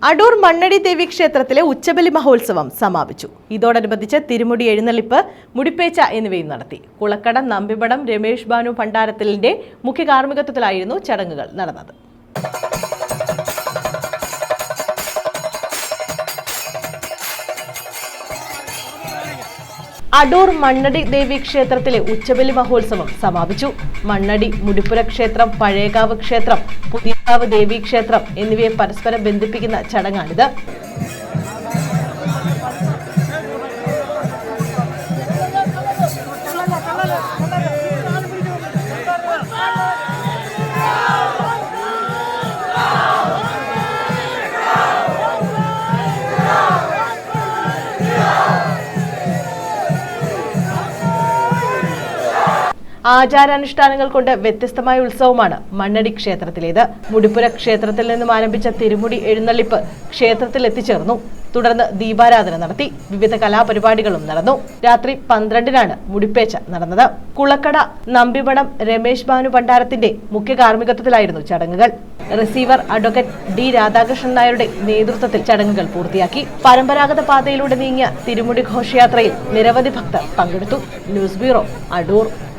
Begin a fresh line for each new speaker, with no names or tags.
അടൂർ മണ്ണടി ദേവി ക്ഷേത്രത്തിലെ ഉച്ചബലി മഹോത്സവം സമാപിച്ചു. ഇതോടനുബന്ധിച്ച് തിരുമുടി എഴുന്നള്ളിപ്പ്, മുടിപ്പേച്ച എന്നിവയും നടത്തി. കുളക്കട നമ്പിപടം രമേഷ് ബാനു ഭണ്ഡാരത്തിലിന്റെ മുഖ്യ കാർമ്മികത്വത്തിലായിരുന്നു ചടങ്ങുകൾ നടന്നത്. അടൂർ മണ്ണടി ദേവി ക്ഷേത്രത്തിലെ ഉച്ചബലി മഹോത്സവം സമാപിച്ചു. മണ്ണടി മുടിപ്പുര ക്ഷേത്രം, പഴയകാവ് ക്ഷേത്രം, പുതിയകാവ് ദേവി ക്ഷേത്രം എന്നിവയെ പരസ്പരം ബന്ധിപ്പിക്കുന്ന ചടങ്ങാണിത്. ആചാരാനുഷ്ഠാനങ്ങൾ കൊണ്ട് വ്യത്യസ്തമായ ഉത്സവമാണ് മണ്ണടി ക്ഷേത്രത്തിലേത്. മുടിപ്പുര ക്ഷേത്രത്തിൽ നിന്നും ആരംഭിച്ച തിരുമുടി എഴുന്നള്ളിപ്പ് ക്ഷേത്രത്തിൽ എത്തിച്ചേർന്നു. തുടർന്ന് ദീപാരാധന നടത്തി. വിവിധ കലാപരിപാടികളും നടന്നു. രാത്രി 12-നാണ് മുടിപ്പേച്ച നടന്നത്. കുളക്കട നമ്പിപടം രമേഷ് ബാനു ഭണ്ഡാരത്തിന്റെ മുഖ്യ കാർമ്മികത്വത്തിലായിരുന്നു ചടങ്ങുകൾ. റിസീവർ അഡ്വക്കേറ്റ് ഡി രാധാകൃഷ്ണൻ നായരുടെ നേതൃത്വത്തിൽ ചടങ്ങുകൾ പൂർത്തിയാക്കി. പരമ്പരാഗത പാതയിലൂടെ നീങ്ങിയ തിരുമുടി ഘോഷയാത്രയിൽ നിരവധി ഭക്തർ പങ്കെടുത്തു. News bureau, Adoor.